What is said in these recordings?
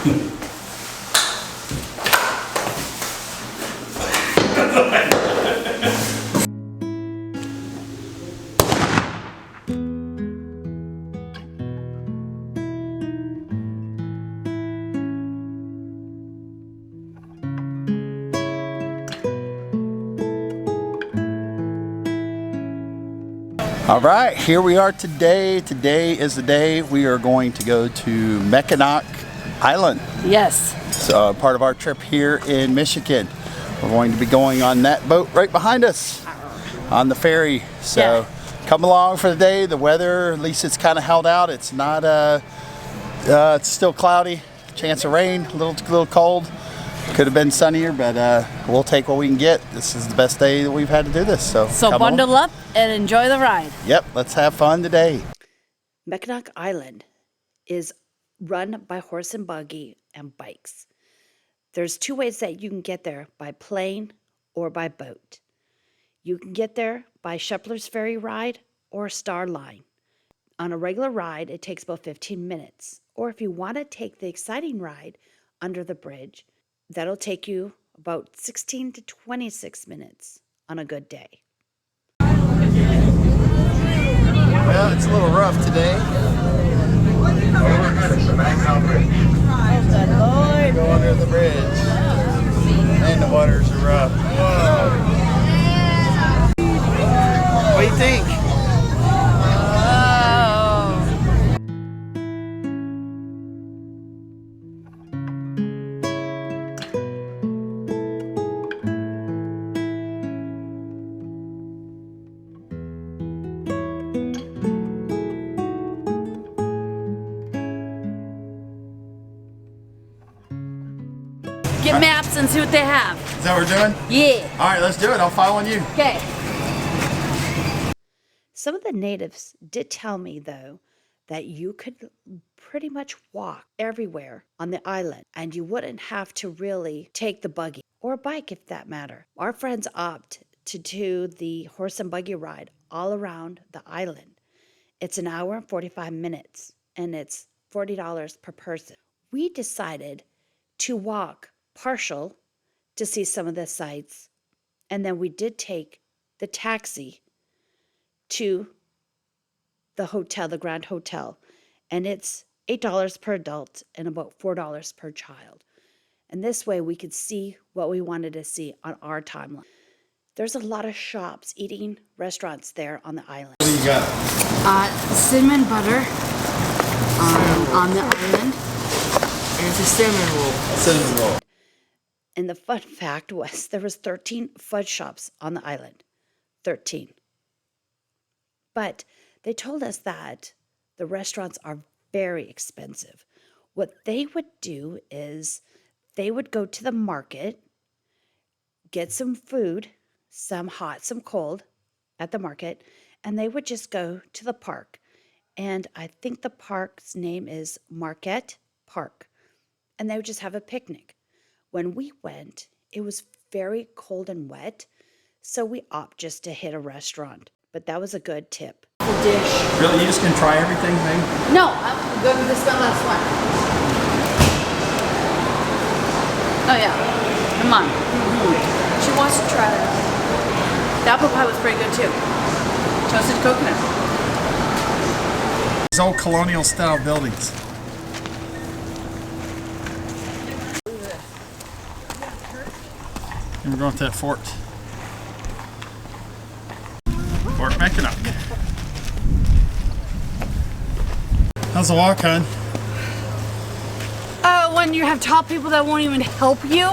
All right, here we are today. Today is the day we are going to go to Mackinac Island. Yes. So part of our trip here in Michigan. We're going to be going on that boat right behind us on the ferry. So come along for the day. The weather, at least it's kind of held out. It's not, it's still cloudy. Chance of rain, a little cold. Could have been sunnier, but we'll take what we can get. This is the best day that we've had to do this. So bundle up and enjoy the ride. Yep, let's have fun today. Mackinac Island is run by horse and buggy and bikes. There's two ways that you can get there, by plane or by boat. You can get there by Shepler's Ferry ride or Star Line. On a regular ride, it takes about 15 minutes. Or if you want to take the exciting ride under the bridge, that'll take you about 16 to 26 minutes on a good day. Well, it's a little rough today. Go under the bridge. And the waters are rough. Whoa. What do you think? Get maps and see what they have. Is that what we're doing? Yeah. All right, let's do it. I'll follow you. Okay. Some of the natives did tell me, though, that you could pretty much walk everywhere on the island and you wouldn't have to really take the buggy or bike, if that matter. Our friends opt to do the horse and buggy ride all around the island. It's an hour and 45 minutes and it's $40 per person. We decided to walk partial to see some of the sights, and then we did take the taxi to the hotel, the Grand Hotel, and it's $8 per adult and about $4 per child. And this way we could see what we wanted to see on our timeline. There's a lot of shops, eating restaurants there on the island. What do you got? Cinnamon butter on the island. And it's a cinnamon roll. Cinnamon roll. And the fun fact was there was 13 fudge shops on the island. 13. But they told us that the restaurants are very expensive. What they would do is they would go to the market, get some food, some hot, some cold at the market, and they would just go to the park. And I think the park's name is Marquette Park. And they would just have a picnic. When we went, it was very cold and wet, so we opted just to hit a restaurant. But that was a good tip. The dish. Really? You just gonna try everything, babe? No, I'm going to this last one. Oh yeah, come on. She wants to try that. The apple pie was pretty good too. Toasted coconut. These old colonial style buildings. And we're going to that fort. Fort Mackinac. How's the walk, hon? When you have top people that won't even help you.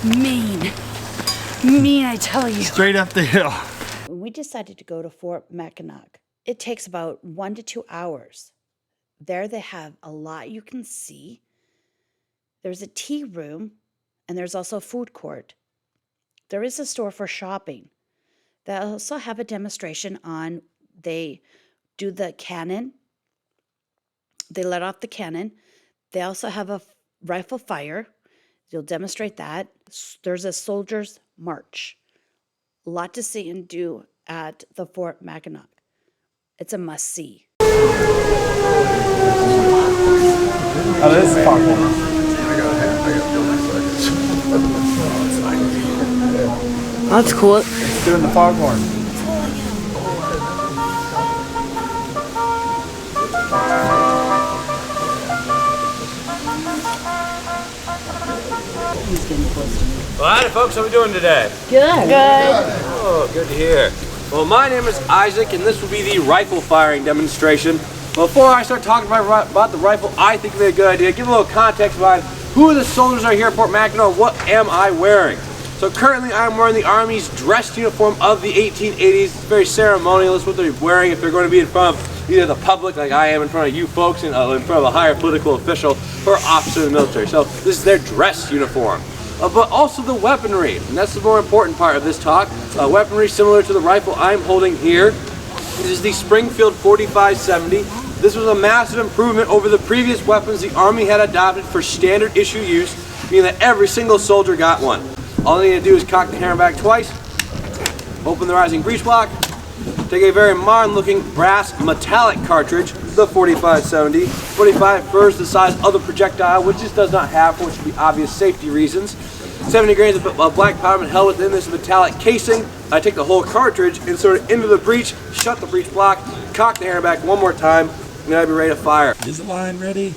Mean, I tell you. Straight up the hill. When we decided to go to Fort Mackinac, it takes about 1 to 2 hours. There they have a lot you can see. There's a tea room, and there's also a food court. There is a store for shopping. They also have a demonstration on, they do the cannon. They let off the cannon. They also have a rifle fire. You'll demonstrate that. There's a soldier's march. A lot to see and do at the Fort Mackinac. It's a must-see. Oh, this is popcorn. That's cool. It's doing the foghorn. Well, howdy folks, how we doing today? Good. Oh, good to hear. Well, my name is Isaac, and this will be the rifle firing demonstration. Before I start talking about the rifle, I think it'd be a good idea. Give a little context about who the soldiers are here at Fort Mackinac, and what am I wearing. So currently I'm wearing the Army's dress uniform of the 1880s. It's very ceremonial. It's what they're wearing if they're going to be in front of either the public, like I am in front of you folks, and in front of a higher political official or officer in the military. So this is their dress uniform. But also the weaponry, and that's the more important part of this talk. Weaponry similar to the rifle I'm holding here. This is the Springfield 4570. This was a massive improvement over the previous weapons the Army had adopted for standard issue use, meaning that every single soldier got one. All they need to do is cock the hammer back twice, open the rising breech block, take a very modern looking brass metallic cartridge, the 4570. 45 first the size of the projectile, which this does not have, for which would be obvious safety reasons. 70 grains of black powder been held within this metallic casing. I take the whole cartridge, insert it into the breech, shut the breech block, cock the hammer back one more time, and then I'll be ready to fire. Is the line ready?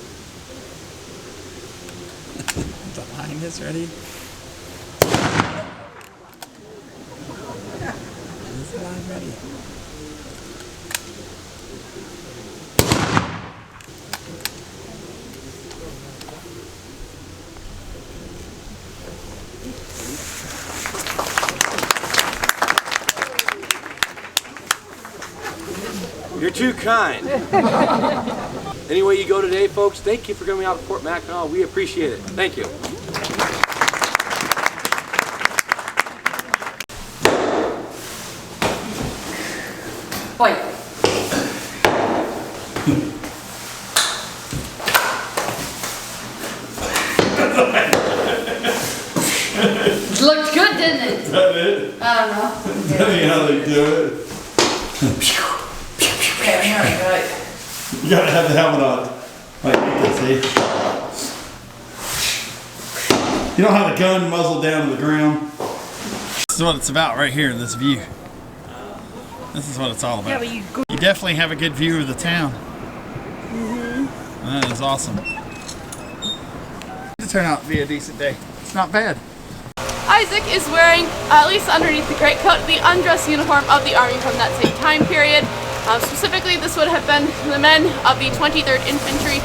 The line is ready. Is the line ready? You're too kind. Anyway you go today, folks, thank you for coming out to Fort Mackinac. We appreciate it. Thank you. Wait. It looked good, didn't it? Is that it? I don't know. Is that how they do it? You gotta have the helmet on. Like this, see? You don't have the gun muzzle down to the ground. This is what it's about right here in this view. This is what it's all about. Yeah, but You definitely have a good view of the town. That is awesome. It turned out to be a decent day. It's not bad. Isaac is wearing, at least underneath the greatcoat, the undress uniform of the Army from that same time period. Specifically, this would have been the men of the 23rd Infantry,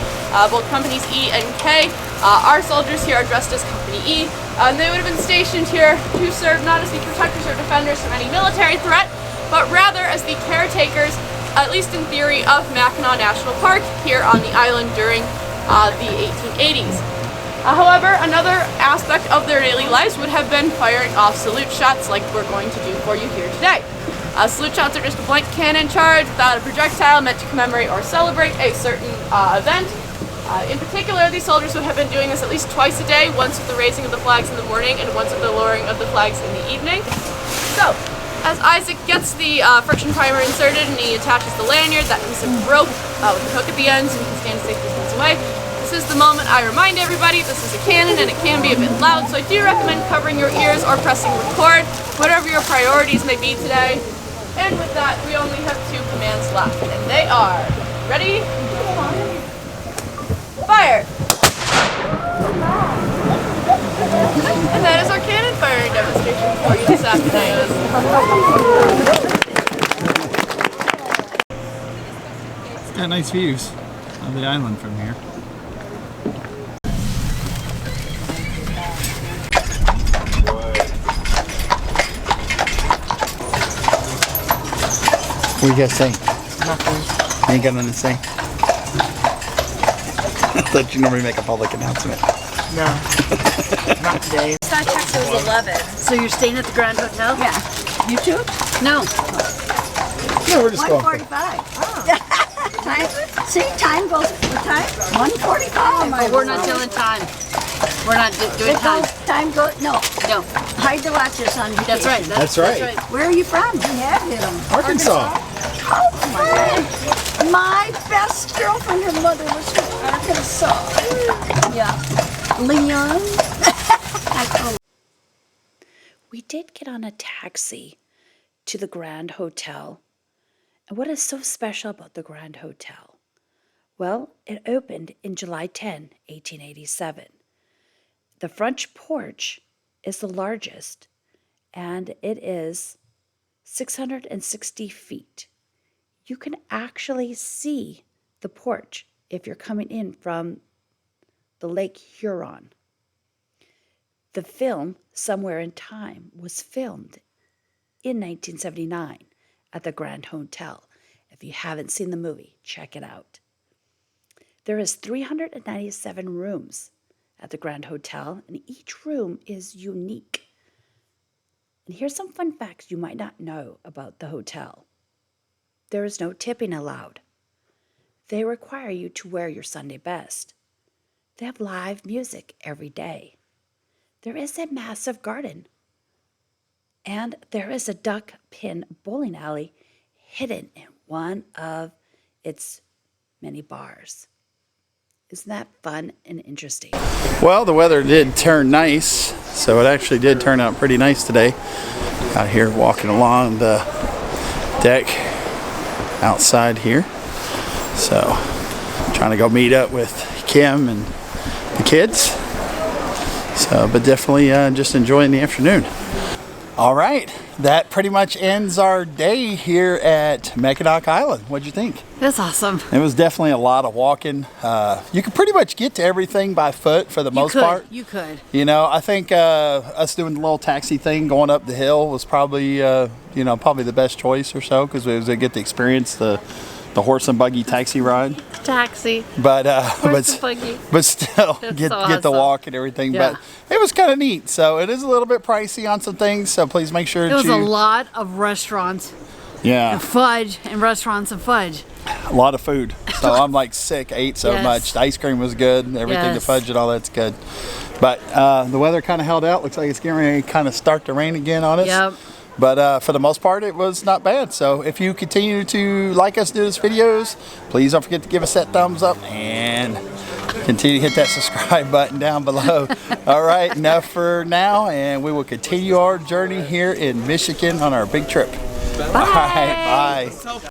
both Companies E and K. Our soldiers here are dressed as Company E, and they would have been stationed here to serve not as the protectors or defenders from any military threat, but rather as the caretakers, at least in theory, of Mackinac National Park here on the island during the 1880s. However, another aspect of their daily lives would have been firing off salute shots like we're going to do for you here today. Salute shots are just a blank cannon charge without a projectile meant to commemorate or celebrate a certain event. In particular, these soldiers would have been doing this at least twice a day, once with the raising of the flags in the morning and once with the lowering of the flags in the evening. So, as Isaac gets the friction primer inserted and he attaches the lanyard, that piece of rope with the hook at the ends, and he can stand a safe distance away. This is the moment I remind everybody this is a cannon and it can be a bit loud, so I do recommend covering your ears or pressing record, whatever your priorities may be today. And with that, we only have two commands left, and they are, ready, fire! And that is our cannon firing demonstration for you this afternoon. It's got nice views of the island from here. What do you guys think? Nothing. Ain't got nothing to say. I thought you normally make a public announcement. No. Not today. Star Trek was 11. So you're staying at the Grand Hotel? Yeah. You too? No. Yeah, we're just going. 1:45. Oh. Time, see, time goes, what time? 1:45. But we're not doing time. We're not doing It time. goes, time goes, no. No. Hide the watches on vacation. That's right. That's right. Where are you from? You have hit them. Arkansas. Oh, fun. My best girlfriend, her mother was from Arkansas. could have saw. Yeah. Leon. We did get on a taxi to the Grand Hotel. And what is so special about the Grand Hotel? Well, it opened in July 10, 1887. The French porch is the largest, and it is 660 feet. You can actually see the porch if you're coming in from the Lake Huron. The film, Somewhere in Time, was filmed in 1979 at the Grand Hotel. If you haven't seen the movie, check it out. There is 397 rooms at the Grand Hotel, and each room is unique. And here's some fun facts you might not know about the hotel. There is no tipping allowed. They require you to wear your Sunday best. They have live music every day. There is a massive garden. And there is a duck pin bowling alley hidden in one of its many bars. Isn't that fun and interesting? Well, the weather did turn nice, so it actually did turn out pretty nice today. Out here walking along the deck outside here. So, trying to go meet up with Kim and the kids. So, but definitely just enjoying the afternoon. All right, that pretty much ends our day here at Mackinac Island. What'd you think? That's awesome. It was definitely a lot of walking. You could pretty much get to everything by foot for the most part. You could. You know, I think us doing the little taxi thing going up the hill was probably, probably the best choice or so, because we was able to get to experience the horse and buggy taxi ride. Taxi. But Horse and buggy. but still get so the awesome. walk and everything. Yeah. But it was kind of neat. So it is a little bit pricey on some things. So please make sure It was a lot of restaurants Yeah, and fudge and restaurants and fudge. a lot of food. So I'm like sick. I ate so Yes. much. The ice cream was good. Everything, the Yes. fudge and all that's good. But the weather kind of held out. Looks like it's getting ready to kind of start to rain again on us. Yep. But for the most part, it was not bad. So if you continue to like us do these videos, please don't forget to give us that thumbs up and continue to hit that subscribe button down below. All right, enough for now, and we will continue our journey here in Michigan on our big trip. Bye. All right, bye.